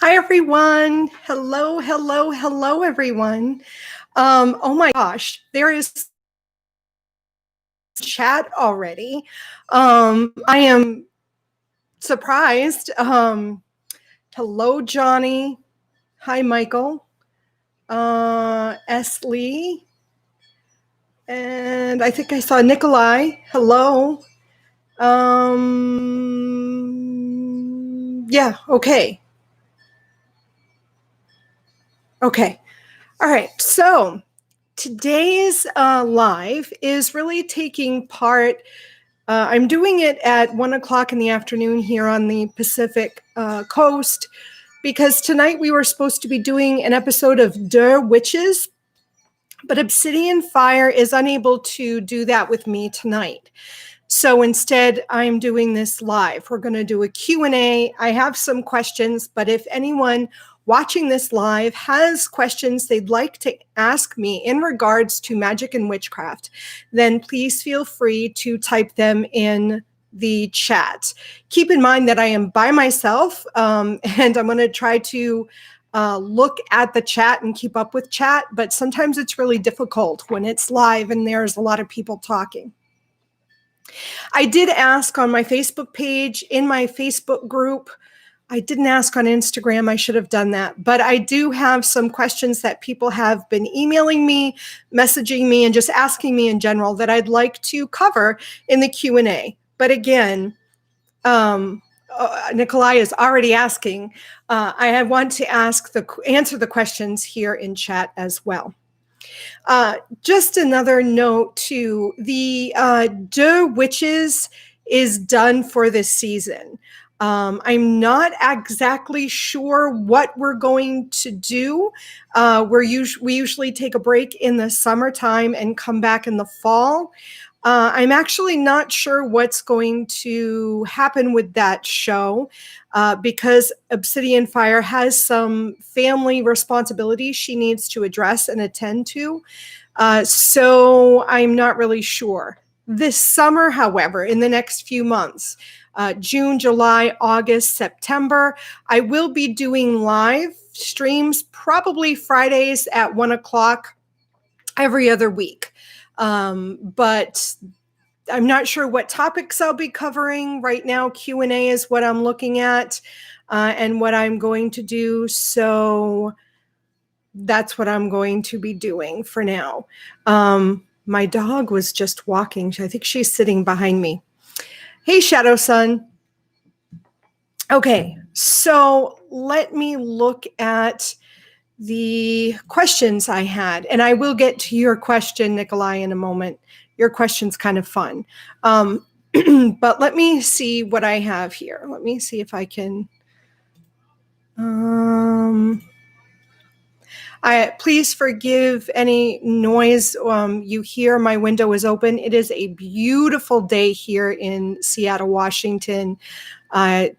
Hi, everyone. Hello, hello, hello, everyone. Oh my gosh, there is chat already. I am surprised. Hello, Johnny. Hi, Michael. S. Lee. And I think I saw Nikolai. Hello. Yeah, okay. Okay. All right. So today's live is really taking part. I'm doing it at 1 o'clock in the afternoon here on the Pacific coast because tonight we were supposed to be doing an episode of Der Witches, but Obsidian Fire is unable to do that with me tonight. So instead, I'm doing this live. We're going to do a Q&A. I have some questions, but if anyone watching this live has questions they'd like to ask me in regards to magic and witchcraft, then please feel free to type them in the chat. Keep in mind that I am by myself, and I'm going to try to look at the chat and keep up with chat, but sometimes it's really difficult when it's live and there's a lot of people talking. I did ask on my Facebook page, in my Facebook group. I didn't ask on Instagram. I should have done that. But I do have some questions that people have been emailing me, messaging me, and just asking me in general that I'd like to cover in the Q&A. But again, Nikolai is already asking. I want to answer the questions here in chat as well. Just another note too, the Der Witches is done for this season. I'm not exactly sure what we're going to do. We usually take a break in the summertime and come back in the fall. I'm actually not sure what's going to happen with that show because Obsidian Fire has some family responsibilities she needs to address and attend to. So I'm not really sure. This summer, however, in the next few months, June, July, August, September, I will be doing live streams, probably Fridays at 1 o'clock every other week. But I'm not sure what topics I'll be covering. Right now, Q&A is what I'm looking at and what I'm going to do. So that's what I'm going to be doing for now. My dog was just walking. I think she's sitting behind me. Hey, Shadow Sun. Okay, so let me look at the questions I had, and I will get to your question, Nikolai, in a moment. Your question's kind of fun. But let me see what I have here. Let me see if I can. Please forgive any noise you hear. My window is open. It is a beautiful day here in Seattle, Washington.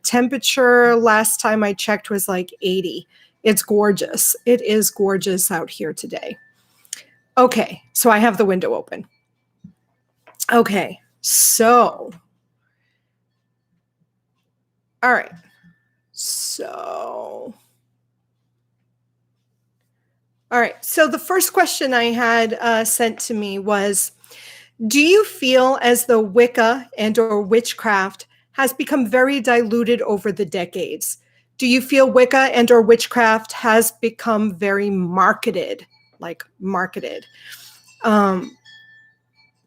Temperature last time I checked was like 80. It's gorgeous. It is gorgeous out here today. Okay, so I have the window open. Okay, so, all right. So, all right. So the first question I had sent to me was, do you feel as though Wicca and or witchcraft has become very diluted over the decades? Do you feel Wicca and or witchcraft has become very marketed, like marketed?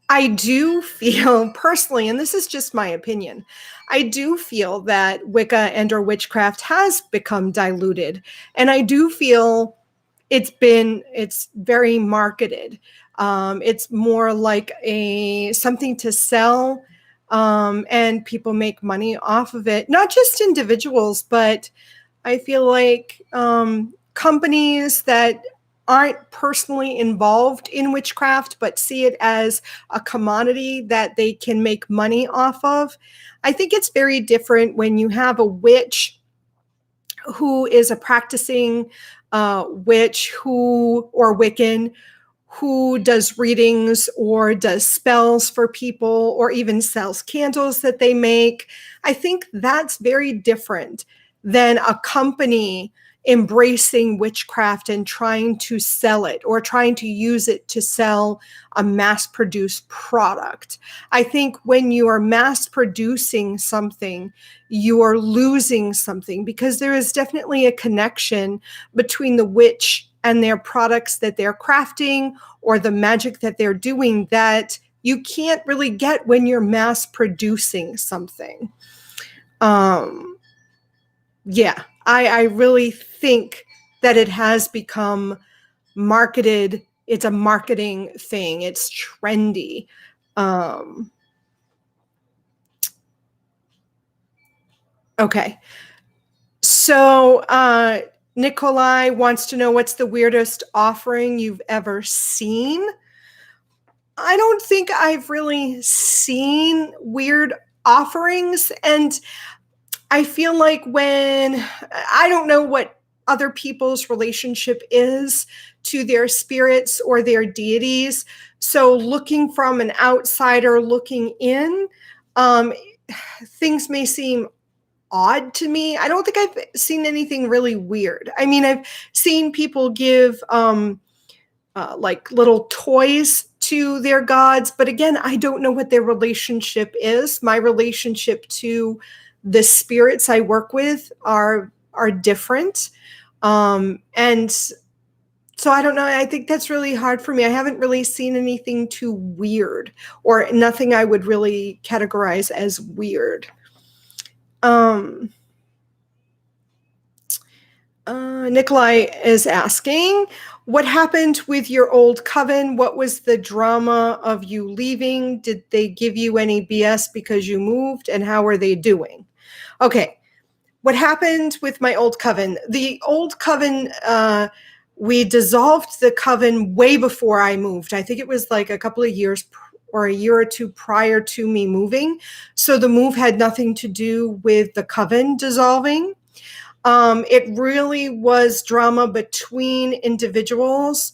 I do feel personally, and this is just my opinion, I do feel that Wicca and or witchcraft has become diluted. And I do feel it's very marketed. It's more like something to sell, and people make money off of it. Not just individuals, but I feel like companies that aren't personally involved in witchcraft, but see it as a commodity that they can make money off of. I think it's very different when you have a witch who is a practicing witch or Wiccan who does readings or does spells for people or even sells candles that they make. I think that's very different than a company embracing witchcraft and trying to sell it or trying to use it to sell a mass-produced product. I think when you are mass-producing something, you are losing something, because there is definitely a connection between the witch and their products that they're crafting or the magic that they're doing that you can't really get when you're mass-producing something. Yeah, I really think that it has become marketed. It's a marketing thing. It's trendy. Okay. So Nikolai wants to know, what's the weirdest offering you've ever seen? I don't think I've really seen weird offerings. And I feel like I don't know what other people's relationship is to their spirits or their deities. So looking from an outsider looking in, things may seem odd to me. I don't think I've seen anything really weird. I mean, I've seen people give like little toys to their gods, but again, I don't know what their relationship is. My relationship to the spirits I work with are different. And so I don't know. I think that's really hard for me. I haven't really seen anything too weird, or nothing I would really categorize as weird. Nikolai is asking, what happened with your old coven? What was the drama of you leaving? Did they give you any BS because you moved? And how are they doing? Okay. What happened with my old coven? The old coven, we dissolved the coven way before I moved. I think it was like a couple of years or a year or two prior to me moving. So the move had nothing to do with the coven dissolving. It really was drama between individuals,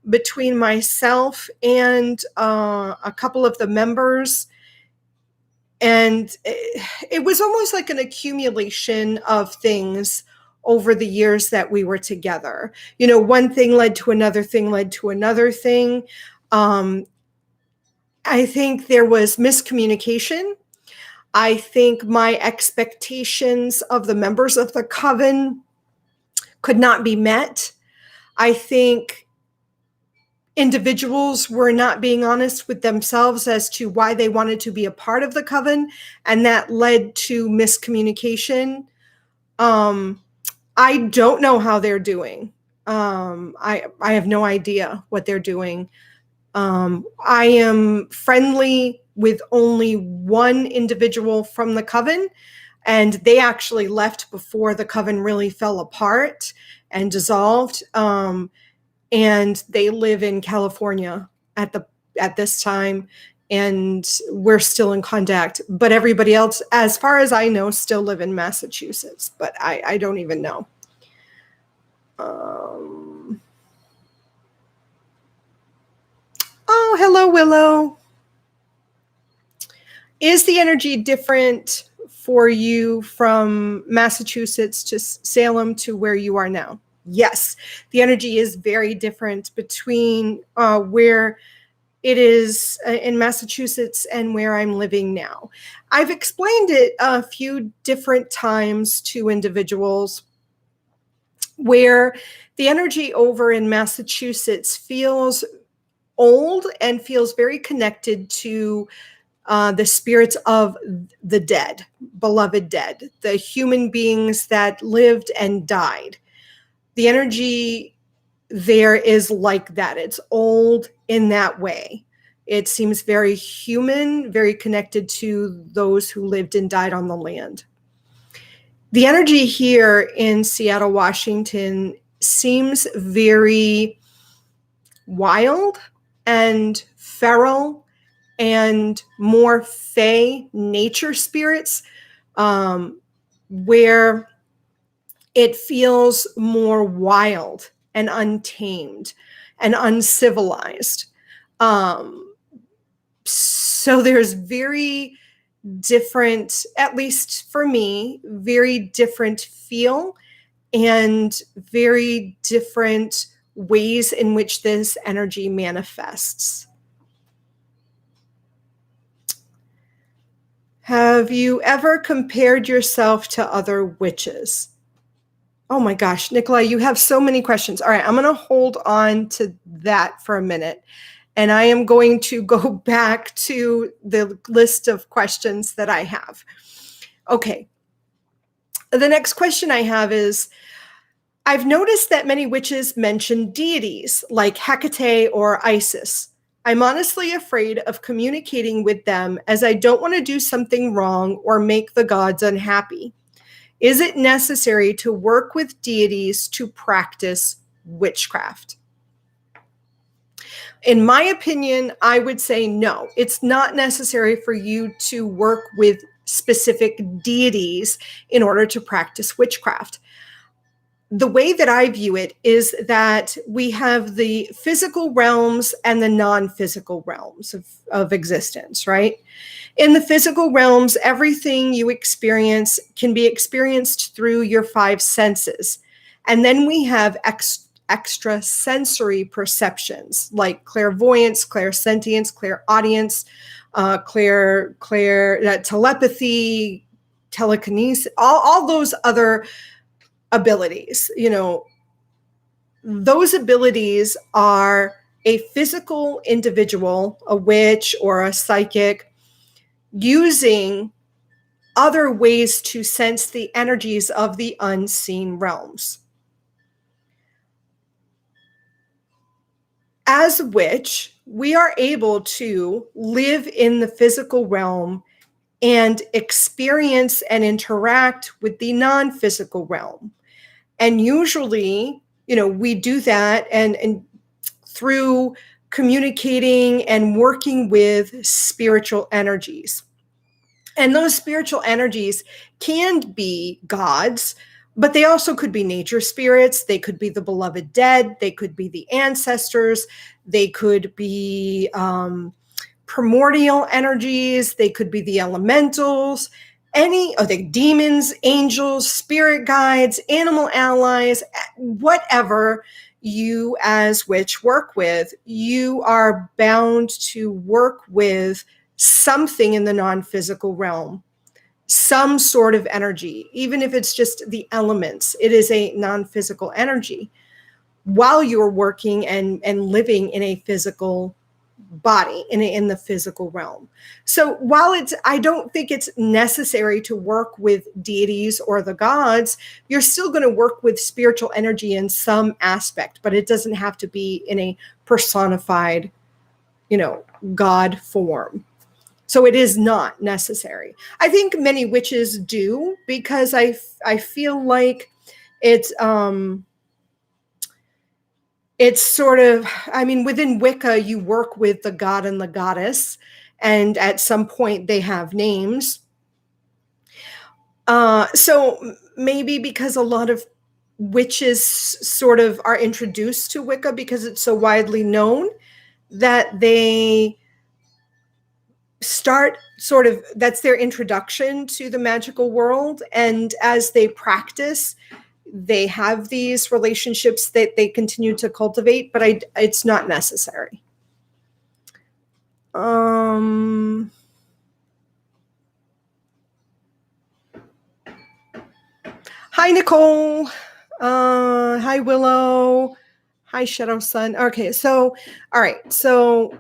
between myself and a couple of the members. And it was almost like an accumulation of things over the years that we were together. You know, one thing led to another thing, led to another thing. I think there was miscommunication. I think my expectations of the members of the coven could not be met. I think individuals were not being honest with themselves as to why they wanted to be a part of the coven, and that led to miscommunication. I don't know how they're doing. I have no idea what they're doing. I am friendly with only one individual from the coven, and they actually left before the coven really fell apart and dissolved. And they live in California at this time, and we're still in contact. But everybody else, as far as I know, still live in Massachusetts. But I don't even know. Oh, hello, Willow. Is the energy different for you from Massachusetts to Salem to where you are now? Yes, the energy is very different between where it is in Massachusetts and where I'm living now. I've explained it a few different times to individuals where the energy over in Massachusetts feels old and feels very connected to the spirits of the dead, beloved dead, the human beings that lived and died. The energy there is like that. It's old in that way. It seems very human, very connected to those who lived and died on the land. The energy here in Seattle, Washington seems very wild and feral and more fey nature spirits, where it feels more wild and untamed and uncivilized. So there's very different, at least for me, very different feel and very different ways in which this energy manifests. Have you ever compared yourself to other witches? Oh my gosh, Nikolai, you have so many questions. All right, I'm going to hold on to that for a minute. And I am going to go back to the list of questions that I have. Okay. The next question I have is, I've noticed that many witches mention deities like Hecate or Isis. I'm honestly afraid of communicating with them as I don't want to do something wrong or make the gods unhappy. Is it necessary to work with deities to practice witchcraft? In my opinion, I would say no. It's not necessary for you to work with specific deities in order to practice witchcraft. The way that I view it is that we have the physical realms and the non-physical realms of existence, right? In the physical realms, everything you experience can be experienced through your five senses. And then we have extra sensory perceptions like clairvoyance, clairsentience, clairaudience, telepathy, telekinesis, all those other abilities. Those abilities are a physical individual, a witch or a psychic, using other ways to sense the energies of the unseen realms. As a witch, we are able to live in the physical realm and experience and interact with the non-physical realm. And usually, we do that and through communicating and working with spiritual energies. And those spiritual energies can be gods, but they also could be nature spirits. They could be the beloved dead. They could be the ancestors. They could be primordial energies. They could be the elementals, the demons, angels, spirit guides, animal allies, whatever you as witch work with, you are bound to work with something in the non-physical realm, some sort of energy, even if it's just the elements. It is a non-physical energy while you're working and living in a physical body, in the physical realm. So while I don't think it's necessary to work with deities or the gods, you're still going to work with spiritual energy in some aspect, but it doesn't have to be in a personified, God form. So it is not necessary. I think many witches do, because I feel like it's sort of, within Wicca, you work with the god and the goddess, and at some point they have names. So maybe because a lot of witches sort of are introduced to Wicca because it's so widely known, that they start that's their introduction to the magical world. And as they practice, they have these relationships that they continue to cultivate, but it's not necessary. Hi, Nicole. Hi, Willow. Hi, Shadow Sun. Okay, so, all right. So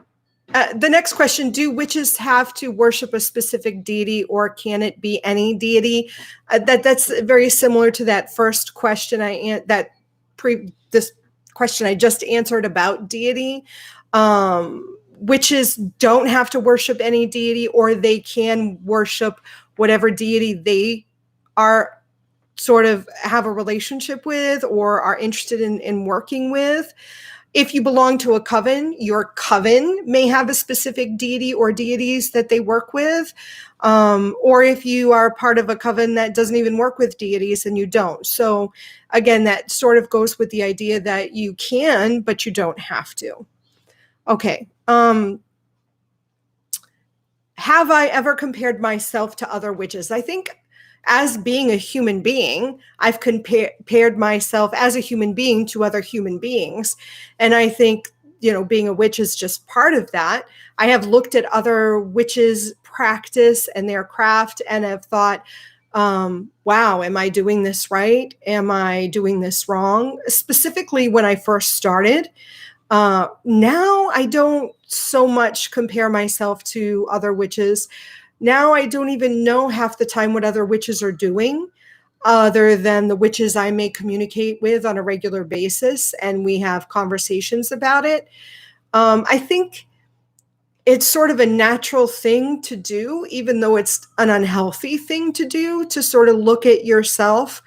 the next question, do witches have to worship a specific deity, or can it be any deity? That's very similar to that first question this question I just answered about deity. Witches don't have to worship any deity, or they can worship whatever deity they are sort of have a relationship with or are interested in working with. If you belong to a coven, your coven may have a specific deity or deities that they work with. Or if you are part of a coven that doesn't even work with deities, and you don't. So again, that sort of goes with the idea that you can, but you don't have to. Okay. have I ever compared myself to other witches? I think as being a human being, I've compared myself as a human being to other human beings. And I think, being a witch is just part of that. I have looked at other witches' practice and their craft and have thought, wow, am I doing this right? Am I doing this wrong? Specifically when I first started. Now I don't so much compare myself to other witches. Now I don't even know half the time what other witches are doing, other than the witches I may communicate with on a regular basis, and we have conversations about it. I think it's sort of a natural thing to do, even though it's an unhealthy thing to do, to sort of look at yourself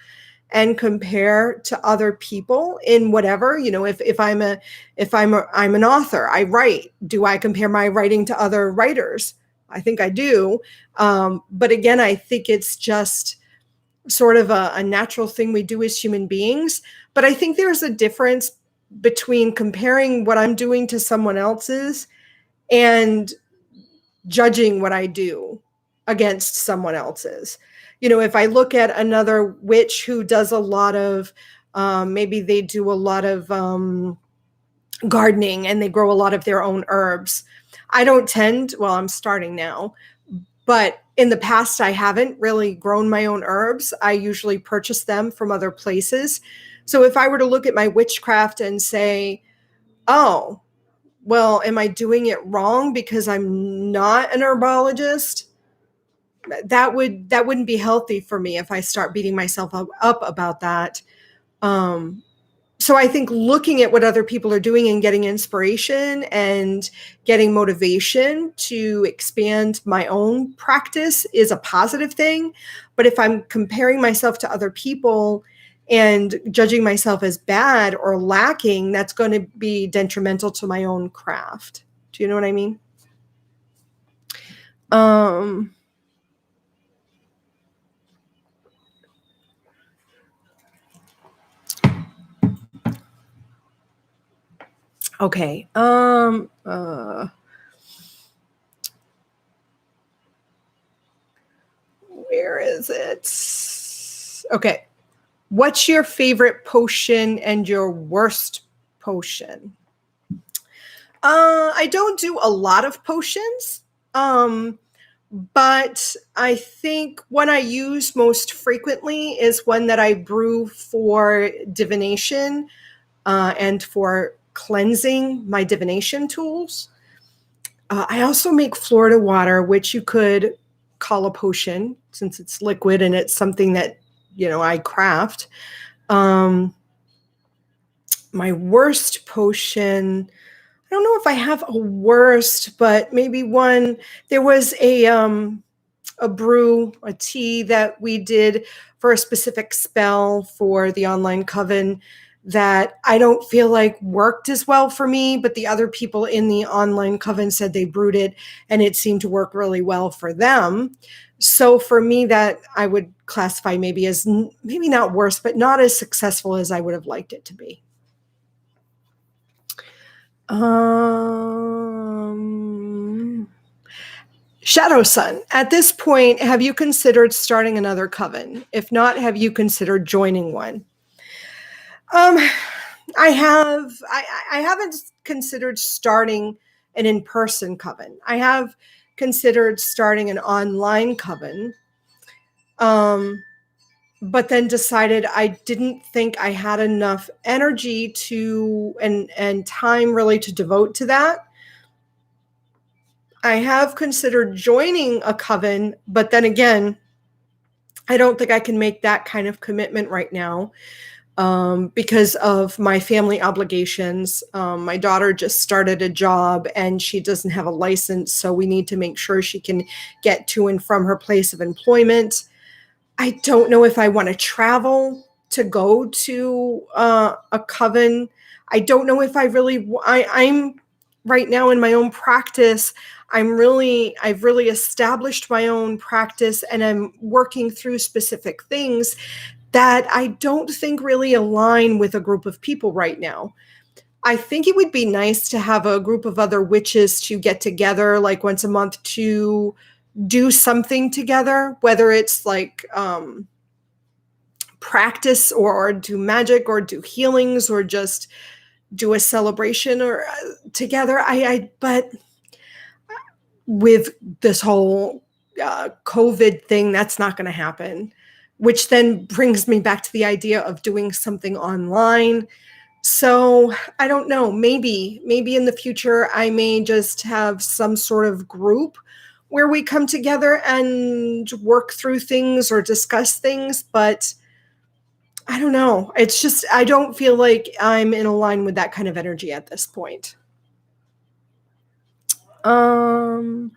and compare to other people in whatever. If I'm an author, I write. Do I compare my writing to other writers? I think I do. But again, I think it's just sort of a natural thing we do as human beings. But I think there's a difference between comparing what I'm doing to someone else's and judging what I do against someone else's. If I look at another witch who does a lot of, maybe they do a lot of gardening and they grow a lot of their own herbs. I don't tend, well, I'm starting now, but in the past, I haven't really grown my own herbs. I usually purchase them from other places. So if I were to look at my witchcraft and say, oh, well, am I doing it wrong because I'm not an herbologist? That wouldn't be healthy for me if I start beating myself up about that. So I think looking at what other people are doing and getting inspiration and getting motivation to expand my own practice is a positive thing. But if I'm comparing myself to other people and judging myself as bad or lacking, that's going to be detrimental to my own craft. Do you know what I mean? Okay. Where is it? Okay. What's your favorite potion and your worst potion? I don't do a lot of potions. But I think one I use most frequently is one that I brew for divination and for cleansing my divination tools. I also make Florida water, which you could call a potion since it's liquid and it's something that, I craft. My worst potion, I don't know if I have a worst, but maybe one. There was a brew, a tea that we did for a specific spell for the online coven that I don't feel like worked as well for me, but the other people in the online coven said they brewed it and it seemed to work really well for them. So for me, that I would classify maybe as maybe not worse, but not as successful as I would have liked it to be. Shadow Sun, at this point, have you considered starting another coven? If not, have you considered joining one? I have. I haven't considered starting an in-person coven. I have considered starting an online coven, but then decided I didn't think I had enough energy to and time really to devote to that. I have considered joining a coven, but then again, I don't think I can make that kind of commitment right now because of my family obligations. My daughter just started a job and she doesn't have a license, so we need to make sure she can get to and from her place of employment. I don't know if I want to travel to go to a coven. I don't know if I really, I'm right now in my own practice. I've really established my own practice and I'm working through specific things that I don't think really align with a group of people right now. I think it would be nice to have a group of other witches to get together like once a month to do something together, whether it's like practice or do magic or do healings or just do a celebration or together. But with this whole COVID thing, that's not going to happen, which then brings me back to the idea of doing something online. So I don't know, maybe in the future, I may just have some sort of group where we come together and work through things or discuss things. But I don't know. It's just, I don't feel like I'm in line with that kind of energy at this point. Willow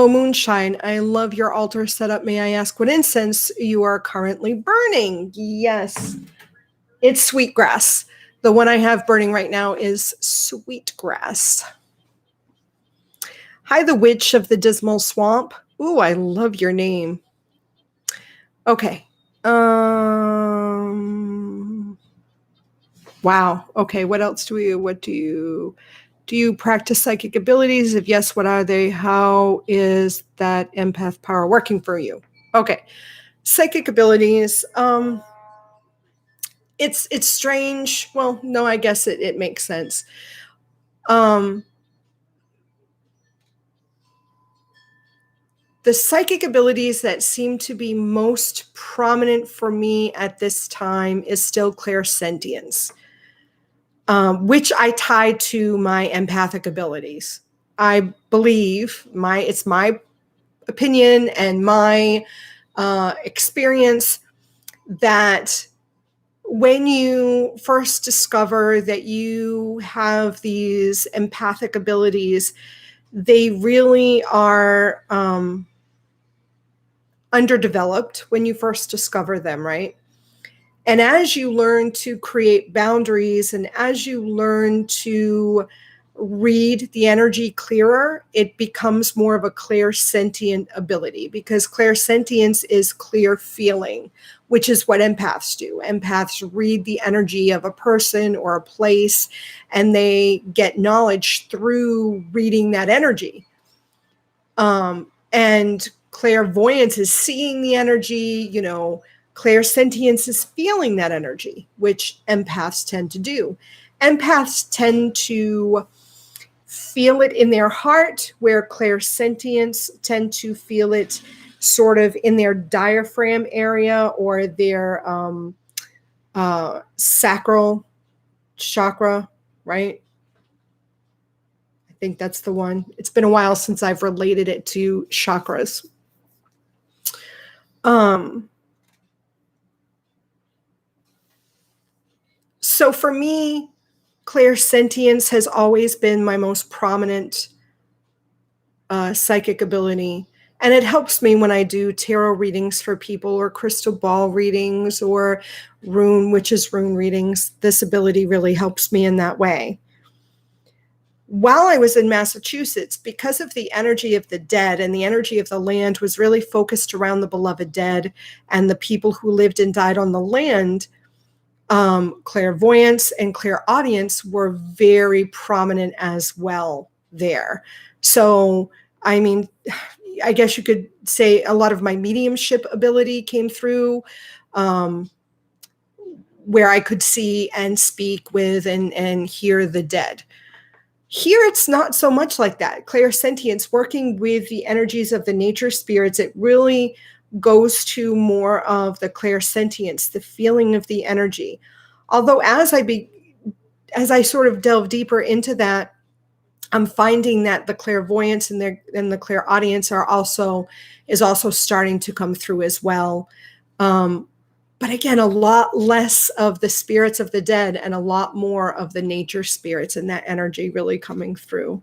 Moonshine, I love your altar setup. May I ask what incense you are currently burning? Yes, it's sweetgrass. The one I have burning right now is sweetgrass. Hi, the Witch of the Dismal Swamp. Ooh, I love your name. Okay. Wow. Okay, what else do you practice psychic abilities? If yes, what are they? How is that empath power working for you? Okay. Psychic abilities. It's strange. Well, no, I guess it makes sense. The psychic abilities that seem to be most prominent for me at this time is still clairsentience, which I tie to my empathic abilities. I believe it's my opinion and my experience that when you first discover that you have these empathic abilities, they really are underdeveloped when you first discover them, right? And as you learn to create boundaries and as you learn to read the energy clearer, it becomes more of a clairsentient ability, because clairsentience is clear feeling, which is what empaths do. Empaths read the energy of a person or a place, and they get knowledge through reading that energy. And clairvoyance is seeing the energy, clairsentience is feeling that energy, which empaths tend to do. Empaths tend to feel it in their heart, where clairsentients tend to feel it sort of in their diaphragm area or their sacral chakra, right? I think that's the one. It's been a while since I've related it to chakras. So for me, clairsentience has always been my most prominent psychic ability. And it helps me when I do tarot readings for people or crystal ball readings or witches rune readings. This ability really helps me in that way. While I was in Massachusetts, because of the energy of the dead, and the energy of the land was really focused around the beloved dead and the people who lived and died on the land, clairvoyance and clairaudience were very prominent as well there. So, I mean, I guess you could say a lot of my mediumship ability came through, where I could see and speak with and hear the dead. Here, it's not so much like that. Clairsentience, working with the energies of the nature spirits, it really goes to more of the clairsentience, the feeling of the energy. Although as I sort of delve deeper into that, I'm finding that the clairvoyance and the clairaudience is also starting to come through as well. But again, a lot less of the spirits of the dead and a lot more of the nature spirits and that energy really coming through.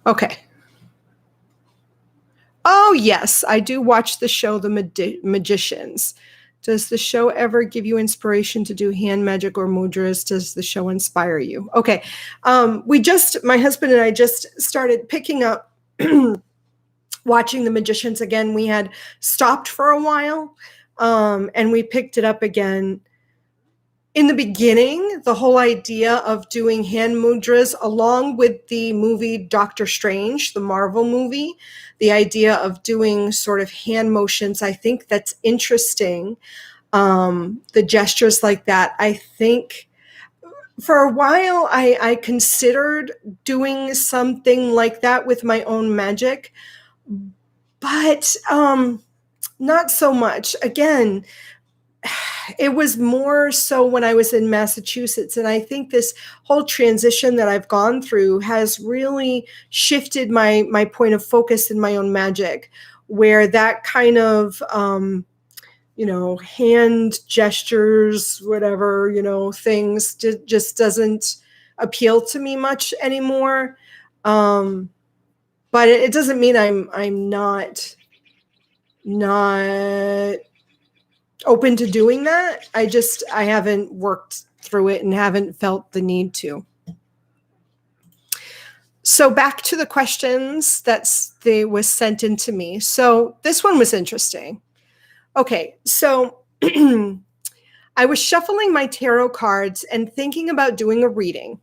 Okay. Oh, yes, I do watch the show The Magicians. Does the show ever give you inspiration to do hand magic or mudras? Does the show inspire you? Okay. My husband and I just started picking up watching The Magicians again. We had stopped for a while, and we picked it up again. In the beginning, the whole idea of doing hand mudras, along with the movie Doctor Strange, the Marvel movie, the idea of doing sort of hand motions, I think that's interesting. The gestures like that, I think for a while I considered doing something like that with my own magic, but not so much. Again, it was more so when I was in Massachusetts. And I think this whole transition that I've gone through has really shifted my point of focus in my own magic, where that kind of, hand gestures, whatever, things just doesn't appeal to me much anymore. But it doesn't mean I'm not open to doing that. I haven't worked through it and haven't felt the need to. So back to the questions they was sent in to me. So this one was interesting. Okay, so I was shuffling my tarot cards and thinking about doing a reading.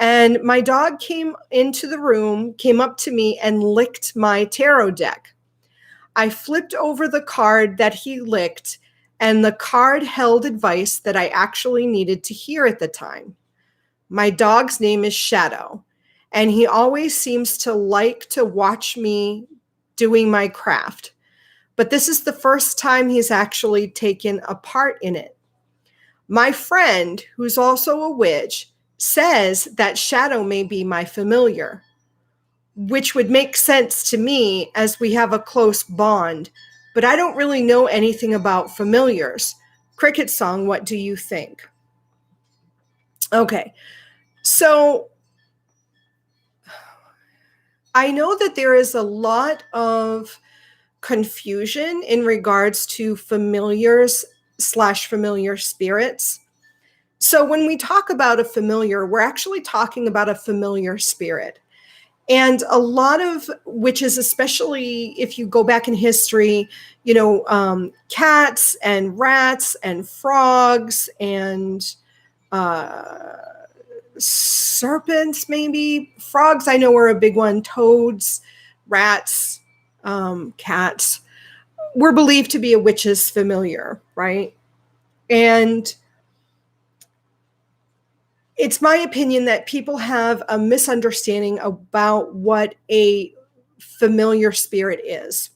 And my dog came into the room, came up to me and licked my tarot deck. I flipped over the card that he licked, and the card held advice that I actually needed to hear at the time. My dog's name is Shadow, and he always seems to like to watch me doing my craft. But this is the first time he's actually taken a part in it. My friend, who's also a witch, says that Shadow may be my familiar, which would make sense to me as we have a close bond, but I don't really know anything about familiars. Cricket Song, what do you think? Okay, so I know that there is a lot of confusion in regards to familiars/familiar spirits. So when we talk about a familiar, we're actually talking about a familiar spirit. And a lot of witches, especially if you go back in history, cats and rats and frogs and serpents, maybe. Frogs, I know, are a big one. Toads, rats, cats were believed to be a witch's familiar, right? And it's my opinion that people have a misunderstanding about what a familiar spirit is.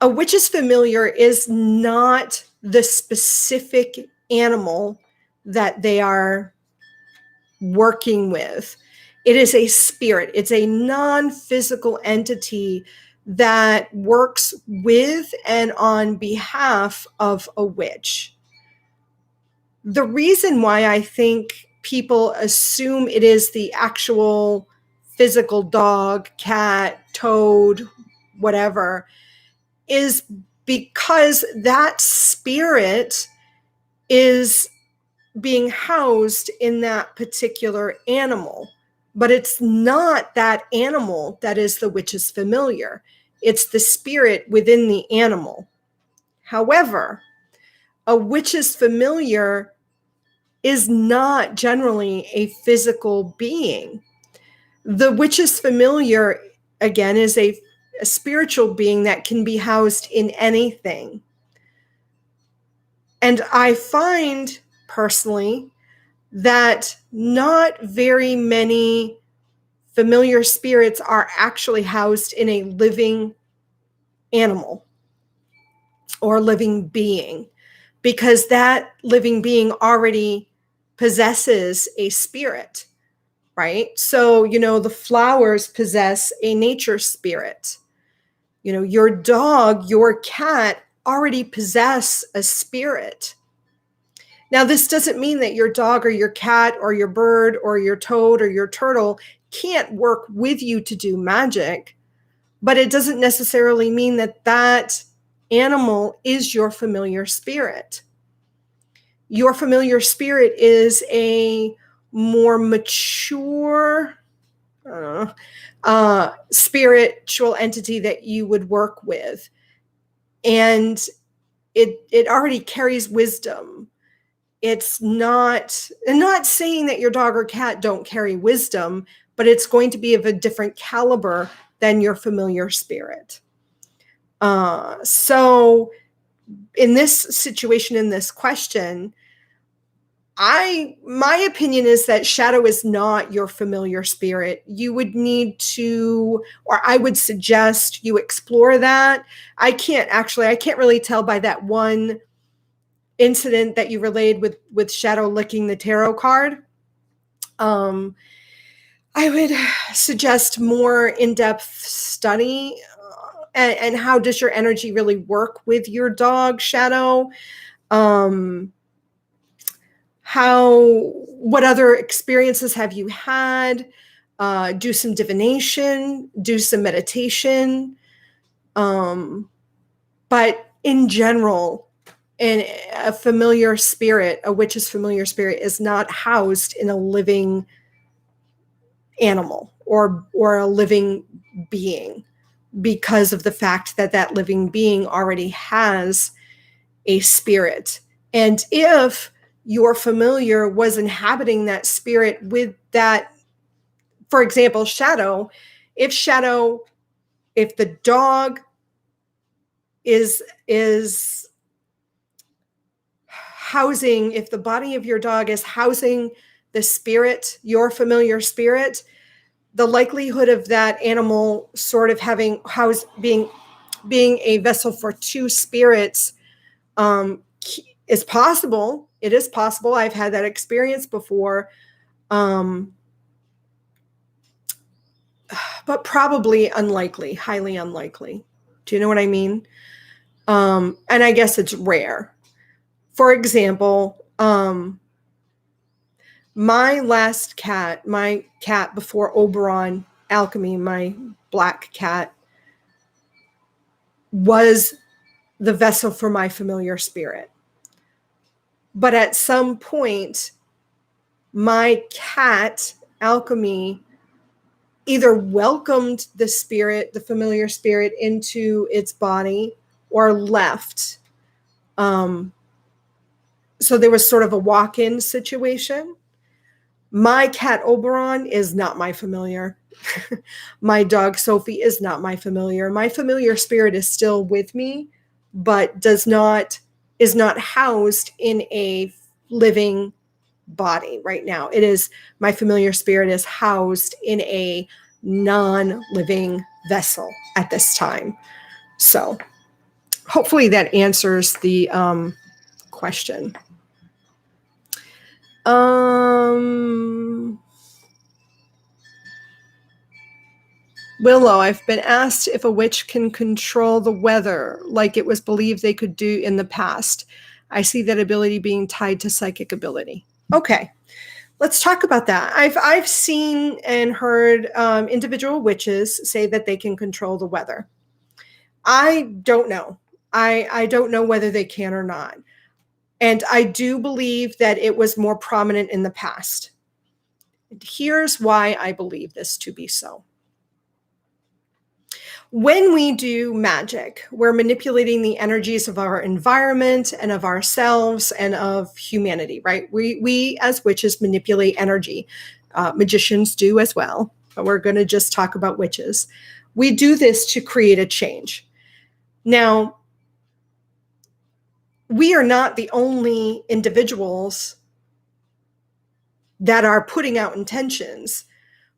A witch's familiar is not the specific animal that they are working with. It is a spirit. It's a non-physical entity that works with and on behalf of a witch. The reason why I think people assume it is the actual physical dog, cat, toad, whatever, is because that spirit is being housed in that particular animal. But it's not that animal that is the witch's familiar. It's the spirit within the animal. However, a witch's familiar is not generally a physical being. The witch's familiar, again, is a spiritual being that can be housed in anything. And I find personally that not very many familiar spirits are actually housed in a living animal or living being, because that living being already possesses a spirit, right? So, the flowers possess a nature spirit. Your dog, your cat already possess a spirit. Now, this doesn't mean that your dog or your cat or your bird or your toad or your turtle can't work with you to do magic, but it doesn't necessarily mean that that animal is your familiar spirit. Your familiar spirit is a more mature spiritual entity that you would work with. And it already carries wisdom. It's not, and not saying that your dog or cat don't carry wisdom, but it's going to be of a different caliber than your familiar spirit. So in this situation, in this question, my opinion is that shadow is not your familiar spirit. You would need to, or I would suggest you explore that. I can't really tell by that one incident that you relayed with shadow licking the tarot card. I would suggest more in-depth study. And how does your energy really work with your dog, shadow? What other experiences have you had? Do some divination, do some meditation. But in general, a familiar spirit, a witch's familiar spirit, is not housed in a living animal or a living being, because of the fact that that living being already has a spirit. And if your familiar was inhabiting that spirit with that, for example, shadow, if the dog is housing, if the body of your dog is housing the spirit, your familiar spirit, the likelihood of that animal sort of being a vessel for two spirits is possible. It is possible. I've had that experience before. But probably unlikely, highly unlikely. Do you know what I mean? And I guess it's rare. For example, my cat before Oberon Alchemy, my black cat, was the vessel for my familiar spirit. But at some point, my cat, Alchemy, either welcomed the spirit, the familiar spirit, into its body or left. So there was sort of a walk-in situation. My cat Oberon is not my familiar. My dog Sophie is not my familiar. My familiar spirit is still with me, but is not housed in a living body right now. My familiar spirit is housed in a non-living vessel at this time. So hopefully that answers the question. Willow, I've been asked if a witch can control the weather like it was believed they could do in the past. I see that ability being tied to psychic ability. Okay, let's talk about that. I've seen and heard individual witches say that they can control the weather. I don't know. I don't know whether they can or not. And I do believe that it was more prominent in the past. And here's why I believe this to be so. When we do magic, we're manipulating the energies of our environment and of ourselves and of humanity, right? We as witches manipulate energy. Magicians do as well, but we're going to just talk about witches. We do this to create a change. Now, we are not the only individuals that are putting out intentions.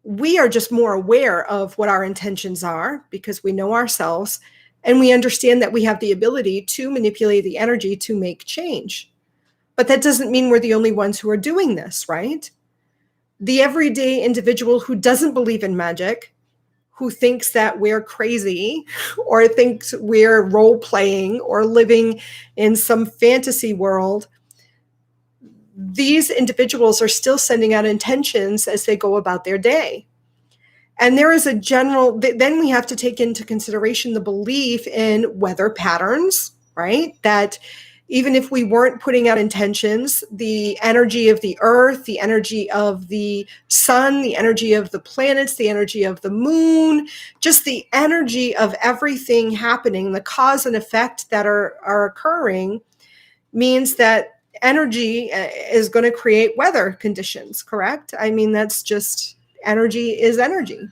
We are just more aware of what our intentions are because we know ourselves and we understand that we have the ability to manipulate the energy to make change. But that doesn't mean we're the only ones who are doing this, right? The everyday individual who doesn't believe in magic, who thinks that we're crazy or thinks we're role-playing or living in some fantasy world, these individuals are still sending out intentions as they go about their day. And there is then we have to take into consideration the belief in weather patterns, right? That even if we weren't putting out intentions, the energy of the earth, the energy of the sun, the energy of the planets, the energy of the moon, just the energy of everything happening, the cause and effect that are occurring, means that energy is going to create weather conditions, correct? I mean, that's just, energy is energy.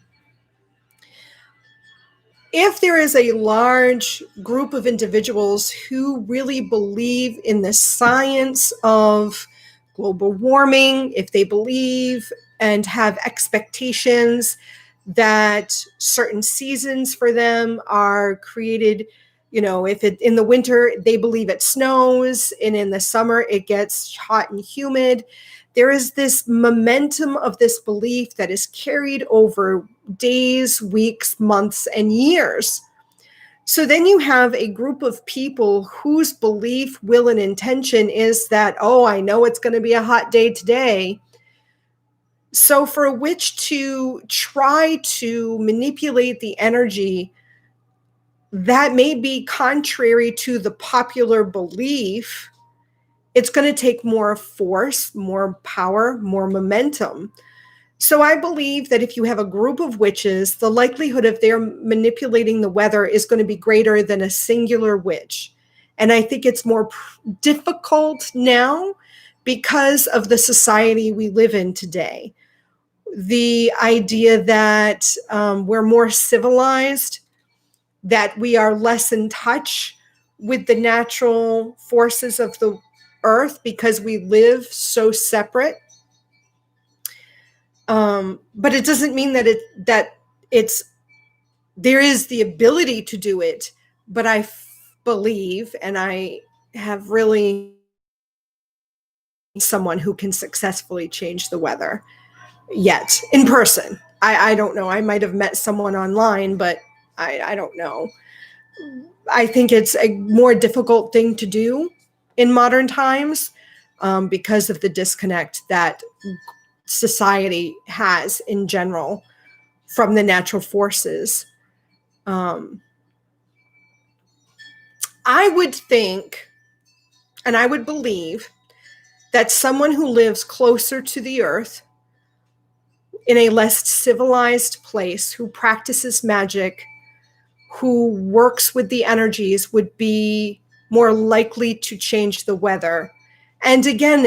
If there is a large group of individuals who really believe in the science of global warming, if they believe and have expectations that certain seasons for them are created, if in the winter they believe it snows and in the summer it gets hot and humid, there is this momentum of this belief that is carried over days, weeks, months, and years. So then you have a group of people whose belief, will, and intention is that, oh, I know it's going to be a hot day today. So for a witch to try to manipulate the energy that may be contrary to the popular belief, it's going to take more force, more power, more momentum. So I believe that if you have a group of witches, the likelihood of their manipulating the weather is going to be greater than a singular witch. And I think it's more difficult now because of the society we live in today. The idea that we're more civilized, that we are less in touch with the natural forces of the earth because we live so separate. But it doesn't mean that there is the ability to do it. But I believe, and I have really someone who can successfully change the weather yet in person. I don't know. I might have met someone online, but I don't know. I think it's a more difficult thing to do in modern times because of the disconnect that society has in general from the natural forces. I would think, and I would believe, that someone who lives closer to the earth in a less civilized place, who practices magic, who works with the energies, would be more likely to change the weather. And again,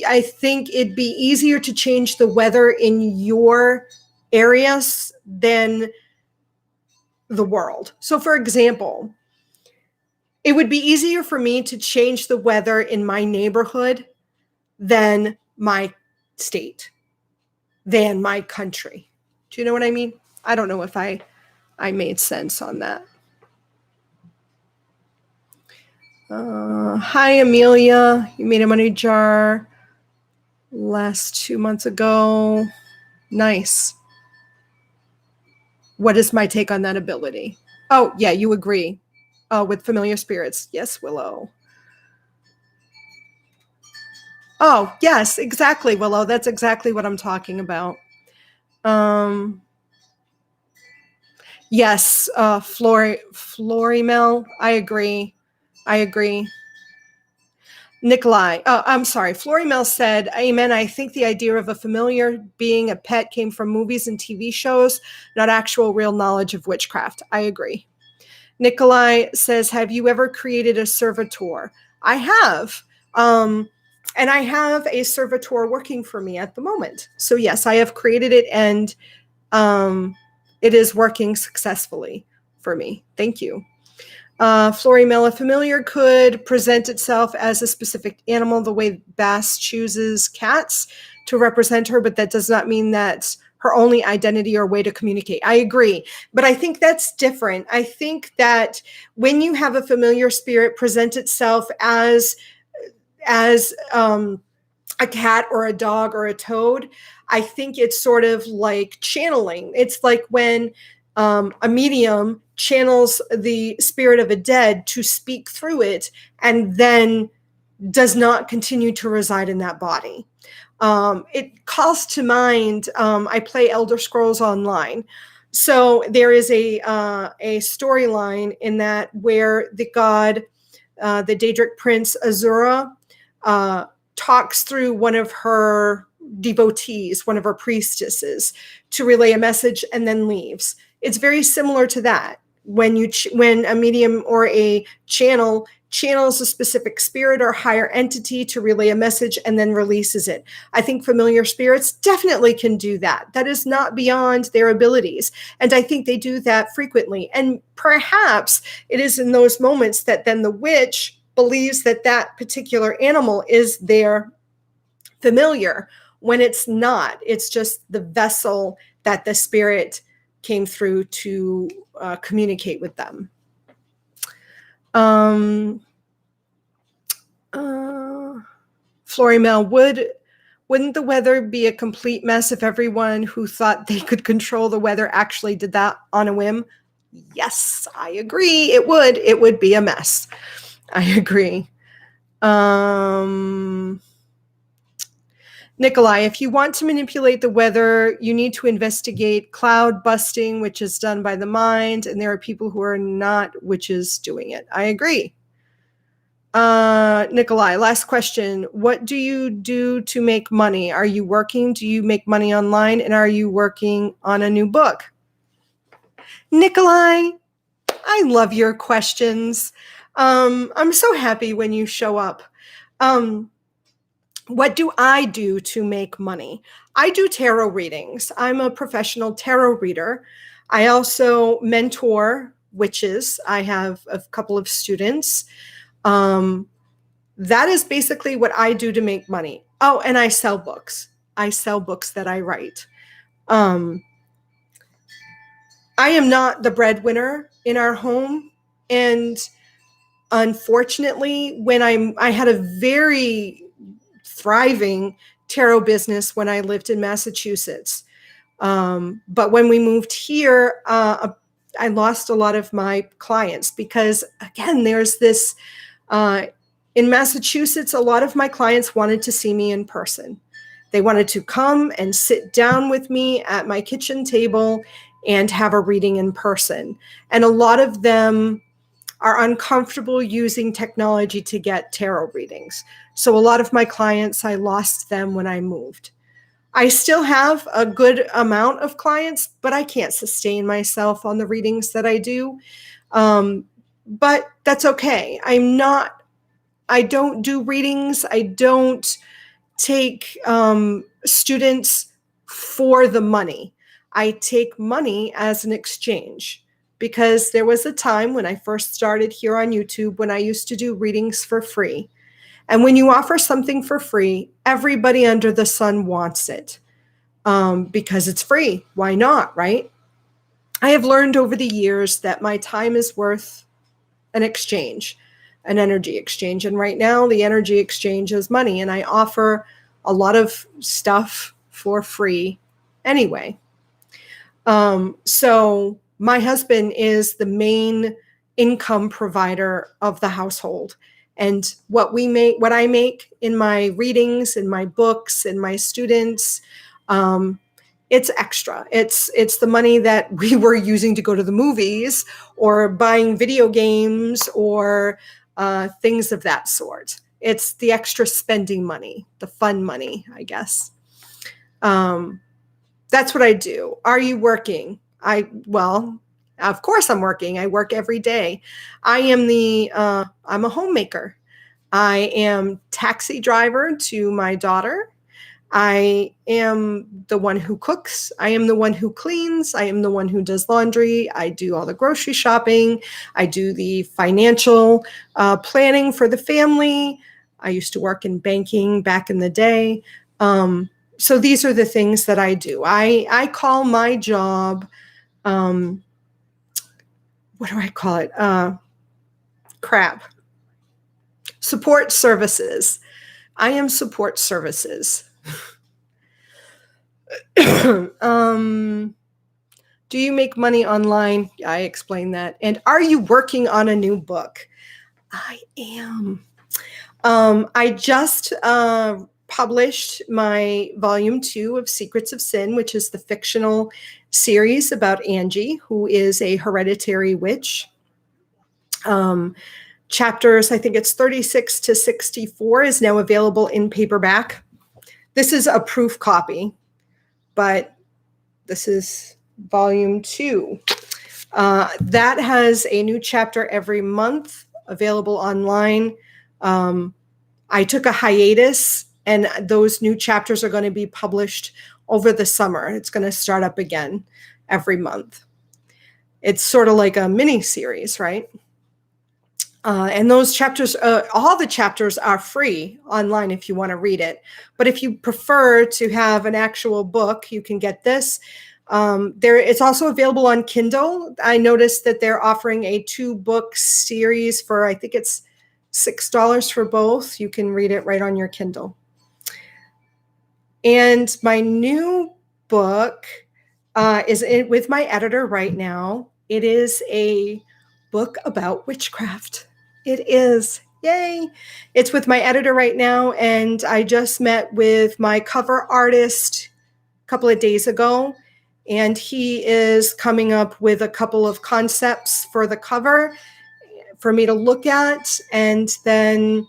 I think it'd be easier to change the weather in your areas than the world. So for example, it would be easier for me to change the weather in my neighborhood than my state, than my country. Do you know what I mean? I don't know if I made sense on that. Hi, Amelia. You made a money jar last 2 months ago. Nice. What is my take on that ability? Oh, yeah, you agree with familiar spirits. Yes, Willow. Oh, yes, exactly, Willow. That's exactly what I'm talking about. Yes, Florimel, I agree. Nikolai, I'm sorry. Florimel said, amen. I think the idea of a familiar being a pet came from movies and TV shows, not actual real knowledge of witchcraft. I agree. Nikolai says, have you ever created a servitor? I have. And I have a servitor working for me at the moment. So yes, I have created it, and it is working successfully for me. Thank you. Florimel, familiar could present itself as a specific animal the way Bass chooses cats to represent her, but that does not mean that's her only identity or way to communicate. I agree, but I think that's different. I think that when you have a familiar spirit present itself as a cat or a dog or a toad, I think it's sort of like channeling. It's like when a medium channels the spirit of a dead to speak through it and then does not continue to reside in that body. It calls to mind, I play Elder Scrolls Online. So there is a storyline in that where the god the Daedric prince Azura talks through one of her devotees, one of her priestesses, to relay a message and then leaves. It's very similar to that. When a medium or a channels a specific spirit or higher entity to relay a message and then releases it. I think familiar spirits definitely can do that. That is not beyond their abilities. And I think they do that frequently. And perhaps it is in those moments that then the witch believes that that particular animal is their familiar, when it's not. It's just the vessel that the spirit came through to communicate with them. Florimel, wouldn't the weather be a complete mess if everyone who thought they could control the weather actually did that on a whim? Yes, I agree. It would. It would be a mess. I agree. Nikolai, if you want to manipulate the weather, you need to investigate cloud busting, which is done by the mind, and there are people who are not witches doing it. I agree. Nikolai, last question. What do you do to make money? Are you working? Do you make money online? And are you working on a new book? Nikolai, I love your questions. I'm so happy when you show up. What do I do to make money? I do tarot readings. I'm a professional tarot reader. I also mentor witches. I have a couple of students. That is basically what I do to make money. Oh, and I sell books. I sell books that I write. I am not the breadwinner in our home. And unfortunately, when I had a very thriving tarot business when I lived in Massachusetts. But when we moved here, I lost a lot of my clients because, again, there's this, in Massachusetts, a lot of my clients wanted to see me in person. They wanted to come and sit down with me at my kitchen table and have a reading in person. And a lot of them are uncomfortable using technology to get tarot readings. So a lot of my clients, I lost them when I moved. I still have a good amount of clients, but I can't sustain myself on the readings that I do. But that's okay. I don't do readings. I don't take students for the money. I take money as an exchange. Because there was a time when I first started here on YouTube when I used to do readings for free. And when you offer something for free, everybody under the sun wants it because it's free. Why not, right? I have learned over the years that my time is worth an exchange, an energy exchange. And right now, the energy exchange is money. And I offer a lot of stuff for free anyway. So my husband is the main income provider of the household. And what I make in my readings, in my books, in my students, it's extra. It's the money that we were using to go to the movies or buying video games or things of that sort. It's the extra spending money, the fun money, I guess. That's what I do. Are you working? Well, of course I'm working. I work every day. I'm a homemaker. I am taxi driver to my daughter. I am the one who cooks. I am the one who cleans. I am the one who does laundry. I do all the grocery shopping. I do the financial planning for the family. I used to work in banking back in the day. So these are the things that I do. I call my job, what do I call it? Crap. Support services. I am support services. Do you make money online? I explained that. And are you working on a new book? I am. I just published my volume 2 of Secrets of Sin, which is the fictional series about Angie, who is a hereditary witch. chapters, I think it's 36 to 64, is now available in paperback. This is a proof copy, but this is volume 2. That has a new chapter every month available online. I took a hiatus, and those new chapters are going to be published over the summer. It's going to start up again every month. It's sort of like a mini series, right? And those chapters, all the chapters are free online if you want to read it. But if you prefer to have an actual book, you can get this. It's also available on Kindle. I noticed that they're offering a 2-book series for, I think it's $6 for both. You can read it right on your Kindle. And my new book is with my editor right now. It is a book about witchcraft. It is. Yay. It's with my editor right now, and I just met with my cover artist a couple of days ago, and he is coming up with a couple of concepts for the cover for me to look at. And then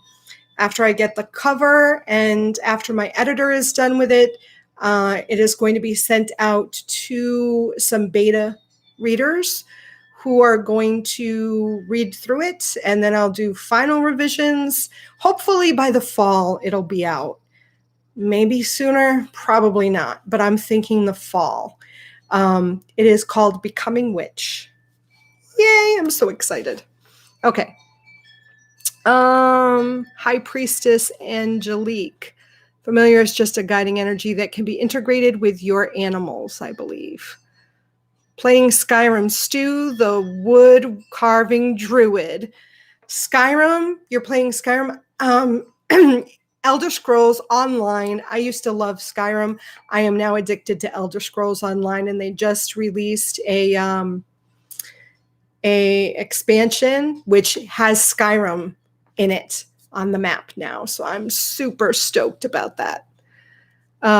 after I get the cover and after my editor is done with it, it is going to be sent out to some beta readers who are going to read through it, and then I'll do final revisions. Hopefully by the fall it'll be out. Maybe sooner, probably not, but I'm thinking the fall. It is called Becoming Witch. Yay, I'm so excited. Okay. High Priestess Angelique. Familiar is just a guiding energy that can be integrated with your animals, I believe. Playing Skyrim, Stu, the wood carving druid. Skyrim, you're playing Skyrim. Elder Scrolls Online. I used to love Skyrim. I am now addicted to Elder Scrolls Online, and they just released a expansion which has Skyrim in it on the map now. So I'm super stoked about that.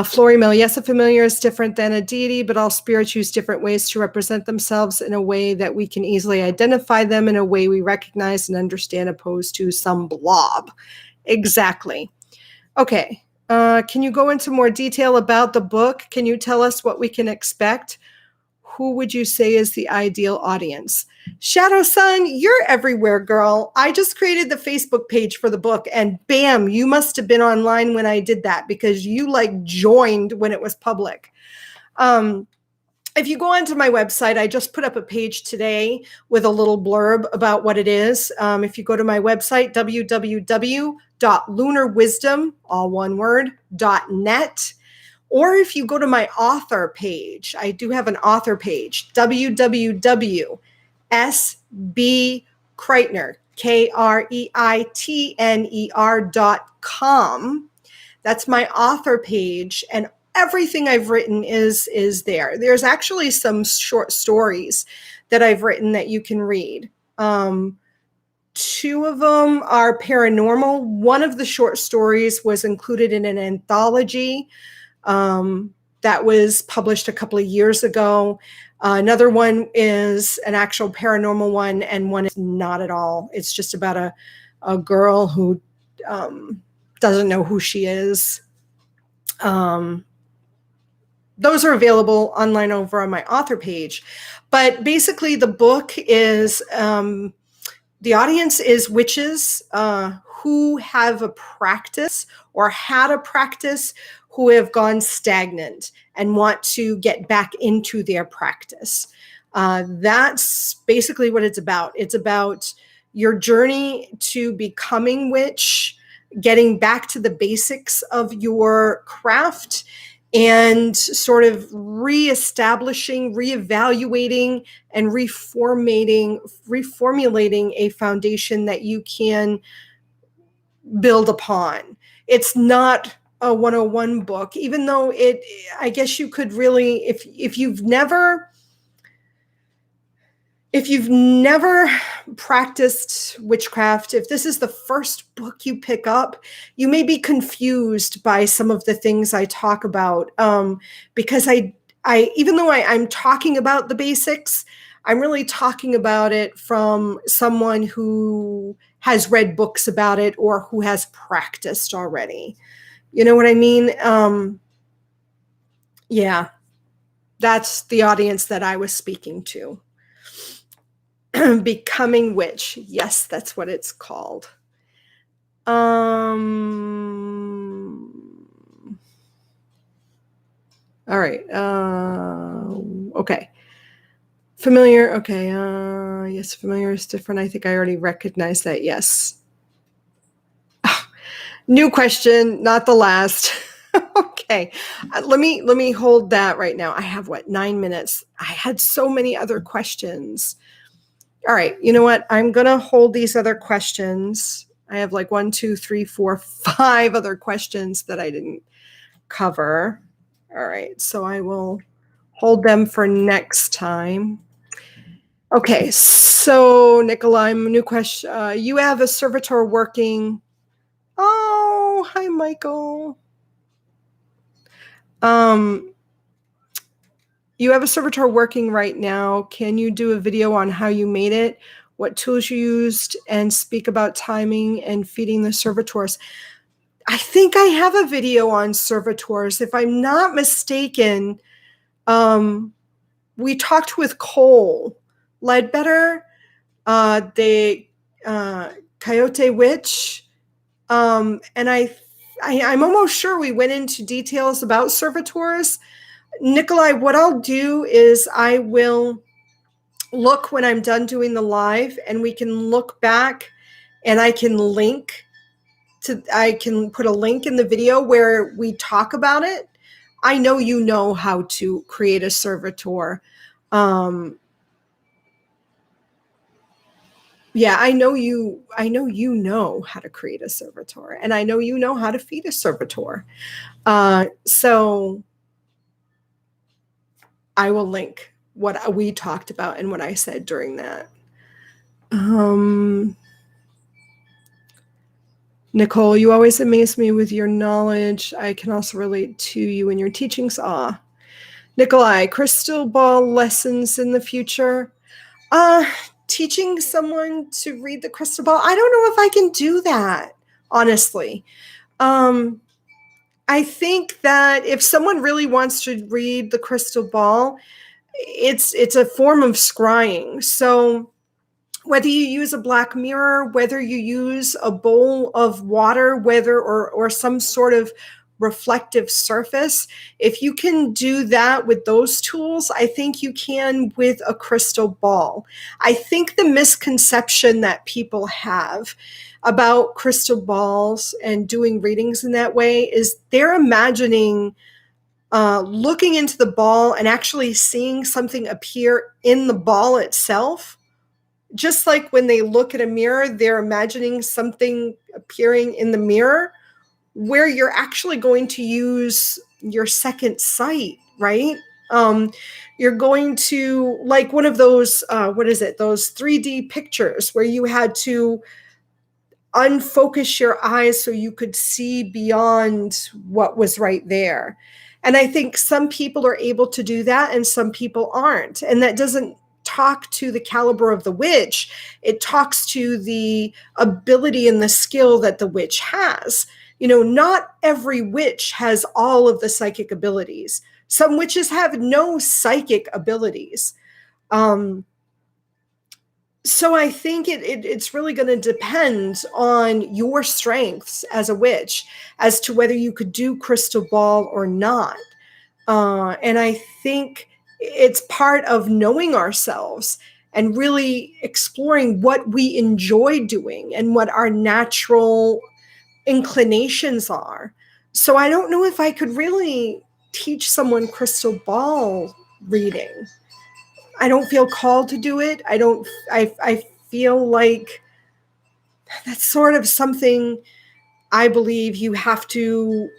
Flory Mill, yes, a familiar is different than a deity, but all spirits use different ways to represent themselves in a way that we can easily identify them in a way we recognize and understand, opposed to some blob. Exactly. Okay. Can you go into more detail about the book? Can you tell us what we can expect? Who would you say is the ideal audience? Shadow Sun, you're everywhere, girl. I just created the Facebook page for the book, and bam, you must have been online when I did that, because you joined when it was public. If you go onto my website, I just put up a page today with a little blurb about what it is. If you go to my website, www.lunarwisdom, all one word, .net, or if you go to my author page, I do have an author page, www.sbkreitner, KREITNER.com. That's my author page, and everything I've written is there. There's actually some short stories that I've written that you can read. 2 of them are paranormal. One of the short stories was included in an anthology that was published a couple of years ago. Another one is an actual paranormal one, and one is not at all. It's just about a girl who doesn't know who she is. Those are available online over on my author page. But basically the book is, the audience is witches who have a practice or had a practice, who have gone stagnant and want to get back into their practice. That's basically what it's about. It's about your journey to becoming witch, getting back to the basics of your craft, and sort of reestablishing, reevaluating, and reformulating a foundation that you can build upon. It's not a 101 book, even though I guess you could really, if you've never practiced witchcraft, if this is the first book you pick up, you may be confused by some of the things I talk about, because I even though I'm talking about the basics, I'm really talking about it from someone who has read books about it or who has practiced already. You know what I mean? Yeah, that's the audience that I was speaking to. Becoming Witch. Yes, that's what it's called. All right. Okay. Familiar. Okay. Yes, familiar is different. I think I already recognized that. Yes. New question, not the last. Okay. Let me hold that right now. I have 9 minutes. I had so many other questions. All right. You know what? I'm gonna hold these other questions. I have 1, 2, 3, 4, 5 other questions that I didn't cover. All right. So I will hold them for next time. Okay. So Nikolai, new question. You have a servitor working. Oh, hi, Michael. You have a servitor working right now. Can you do a video on how you made it, what tools you used, and speak about timing and feeding the servitors? I think I have a video on servitors. If I'm not mistaken, we talked with Cole Ledbetter, the Coyote Witch, and I'm almost sure we went into details about servitors. Nikolai, what I'll do is I will look when I'm done doing the live, and we can look back, and I can put a link in the video where we talk about it. I know you know how to create a servitor. Yeah, I know you know how to create a servitor, and I know you know how to feed a servitor. So I will link what we talked about and what I said during that. Nicole, you always amaze me with your knowledge. I can also relate to you and your teachings. Nikolai, crystal ball lessons in the future. Teaching someone to read the crystal ball. I don't know if I can do that, honestly. I think that if someone really wants to read the crystal ball, it's a form of scrying. So whether you use a black mirror, whether you use a bowl of water, or some sort of reflective surface, if you can do that with those tools, I think you can with a crystal ball. I think the misconception that people have about crystal balls and doing readings in that way is they're imagining looking into the ball and actually seeing something appear in the ball itself. Just like when they look at a mirror, they're imagining something appearing in the mirror, where you're actually going to use your second sight, right? You're going to, like one of those, those 3D pictures where you had to unfocus your eyes so you could see beyond what was right there. And I think some people are able to do that and some people aren't. And that doesn't talk to the caliber of the witch. It talks to the ability and the skill that the witch has. Not every witch has all of the psychic abilities. Some witches have no psychic abilities. So I think it's really going to depend on your strengths as a witch as to whether you could do crystal ball or not. And I think it's part of knowing ourselves and really exploring what we enjoy doing and what our natural inclinations are. So I don't know if I could really teach someone crystal ball reading. I don't feel called to do it. I feel like that's sort of something I believe you have to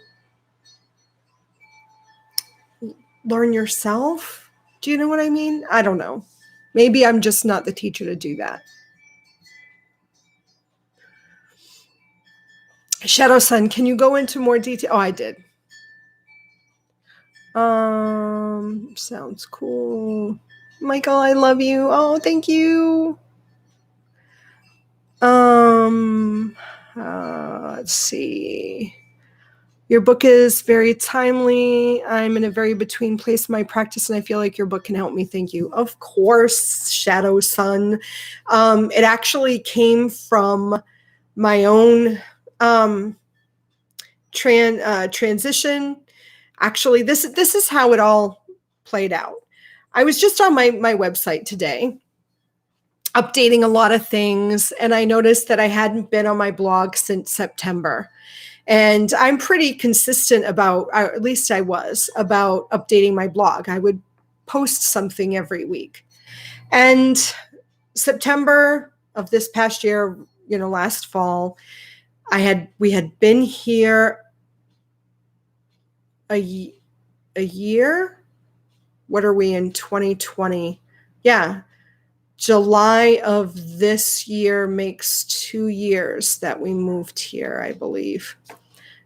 learn yourself. Do you know what I mean? I don't know. Maybe I'm just not the teacher to do that. Shadow Sun, can you go into more detail? Oh, I did. Sounds cool. Michael, I love you. Oh, thank you. Let's see. Your book is very timely. I'm in a very between place in my practice, and I feel like your book can help me. Thank you. Of course, Shadow Sun. It actually came from my own transition. Actually, this is how it all played out. I was just on my website today, updating a lot of things, and I noticed that I hadn't been on my blog since September. And I'm pretty consistent about, or at least I was, about updating my blog. I would post something every week. And September of this past year, last fall, we had been here a year. What are we in 2020? Yeah. July of this year makes 2 years that we moved here, I believe,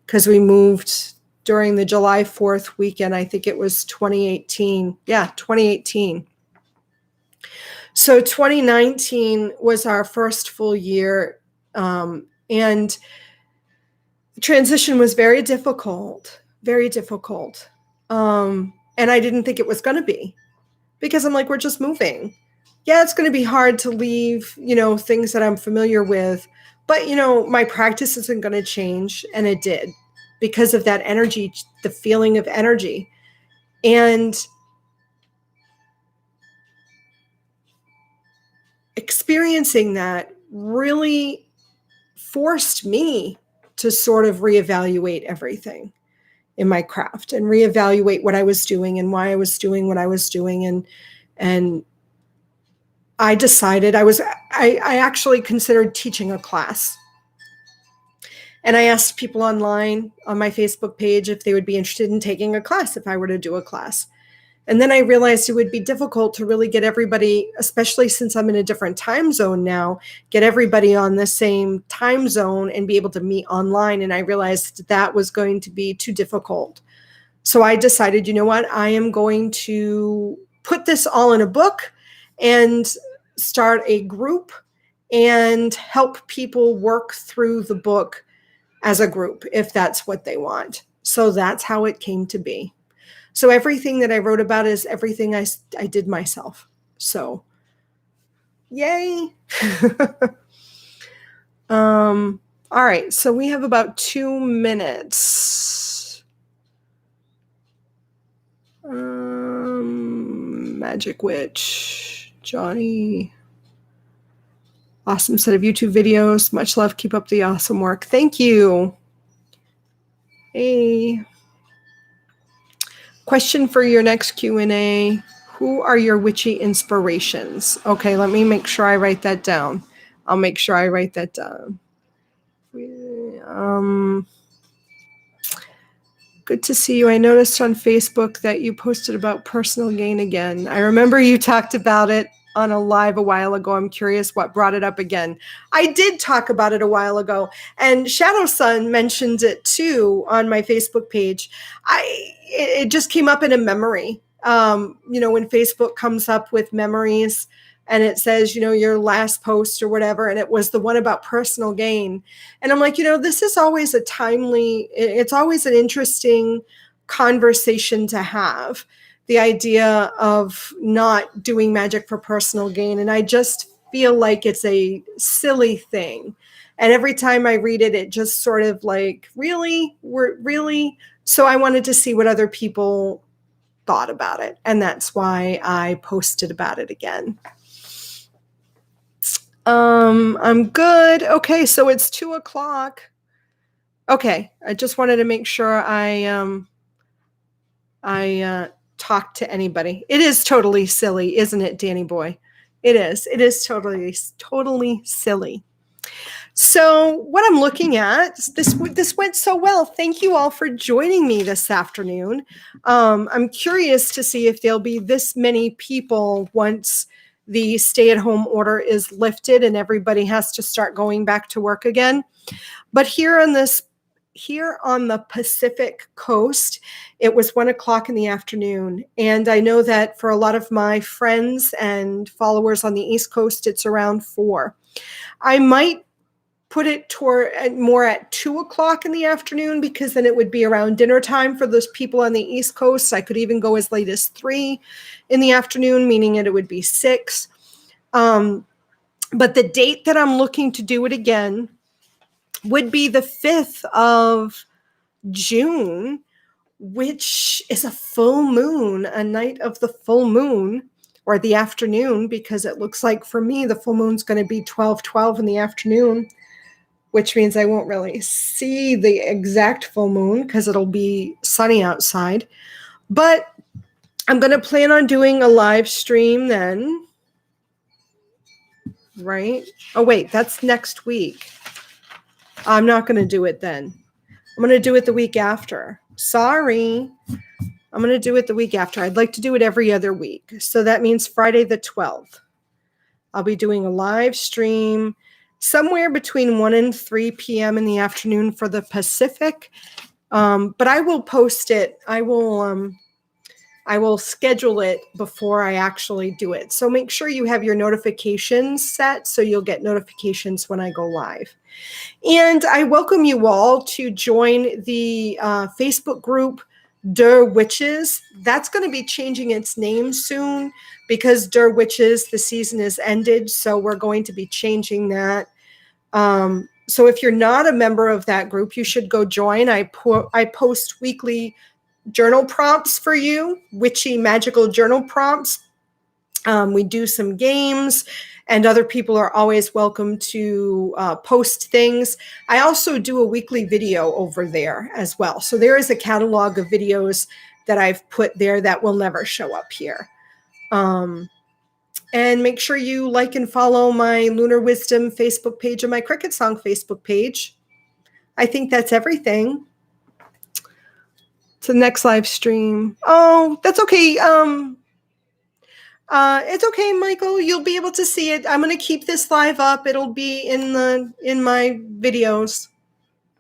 because we moved during the July 4th weekend. I think it was 2018. Yeah, 2018. So 2019 was our first full year, and the transition was very difficult, very difficult. And I didn't think it was going to be, because I'm like, we're just moving. Yeah, it's going to be hard to leave, things that I'm familiar with, but, my practice isn't going to change. And it did, because of that energy, the feeling of energy. And experiencing that really forced me to sort of reevaluate everything in my craft, and reevaluate what I was doing and why I was doing what I was doing. And I decided I actually considered teaching a class. And I asked people online on my Facebook page if they would be interested in taking a class, if I were to do a class. And then I realized it would be difficult to really get everybody, especially since I'm in a different time zone now, get everybody on the same time zone and be able to meet online. And I realized that was going to be too difficult. So I decided, you know what, I am going to put this all in a book and start a group and help people work through the book as a group, if that's what they want. So that's how it came to be. So everything that I wrote about is everything I did myself. So, yay. All right. So we have about 2 minutes. Magic Witch, Johnny. Awesome set of YouTube videos. Much love. Keep up the awesome work. Thank you. Hey. Question for your next Q&A. Who are your witchy inspirations? Okay, let me make sure I write that down. I'll make sure I write that down. Good to see you. I noticed on Facebook that you posted about personal gain again. I remember you talked about it on a live a while ago. I'm curious what brought it up again. I did talk about it a while ago, and Shadow Sun mentioned it too on my Facebook page. It just came up in a memory. When Facebook comes up with memories and it says, your last post or whatever, and it was the one about personal gain. And I'm like, this is always it's always an interesting conversation to have, the idea of not doing magic for personal gain. And I just feel like it's a silly thing. And every time I read it, it just sort of like, really? So I wanted to see what other people thought about it. And that's why I posted about it again. I'm good. Okay, so it's 2:00. Okay, I just wanted to make sure I talk to anybody. It is totally silly, isn't it, Danny boy? It is. It is totally silly. So what I'm looking at, this went so well. Thank you all for joining me this afternoon. I'm curious to see if there'll be this many people once the stay-at-home order is lifted and everybody has to start going back to work again. But here here on the Pacific coast, it was 1 o'clock in the afternoon. And I know that for a lot of my friends and followers on the East Coast, it's around 4. I might put it toward more at 2 o'clock in the afternoon, because then it would be around dinner time for those people on the East Coast. I could even go as late as 3 in the afternoon, meaning it would be 6. But the date that I'm looking to do it again would be the 5th of June, which is a full moon, a night of the full moon, or the afternoon, because it looks like for me the full moon's going to be 12:12 in the afternoon, which means I won't really see the exact full moon because it'll be sunny outside. But I'm going to plan on doing a live stream then. Right? Oh, wait, that's next week. I'm not going to do it then. I'm going to do it the week after. Sorry. I'm going to do it the week after. I'd like to do it every other week. So that means Friday the 12th. I'll be doing a live stream somewhere between 1 and 3 p.m. in the afternoon for the Pacific. But I will post it. I will schedule it before I actually do it. So make sure you have your notifications set so you'll get notifications when I go live. And I welcome you all to join the Facebook group, Der Witches. That's going to be changing its name soon because Der Witches, the season is ended. So we're going to be changing that. So if you're not a member of that group, you should go join. I post weekly journal prompts for you, witchy magical journal prompts. We do some games, and other people are always welcome to post things. I also do a weekly video over there as well. So there is a catalog of videos that I've put there that will never show up here. And make sure you like and follow my Lunar Wisdom Facebook page and my Cricket Song Facebook page. I think that's everything. To the next live stream. Oh, that's okay. It's okay, Michael. You'll be able to see it. I'm going to keep this live up. It'll be in my videos.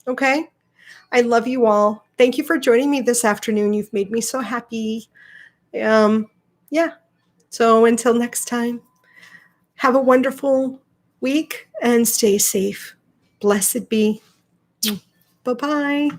Okay? I love you all. Thank you for joining me this afternoon. You've made me so happy. Yeah. So until next time, have a wonderful week and stay safe. Blessed be. Bye-bye.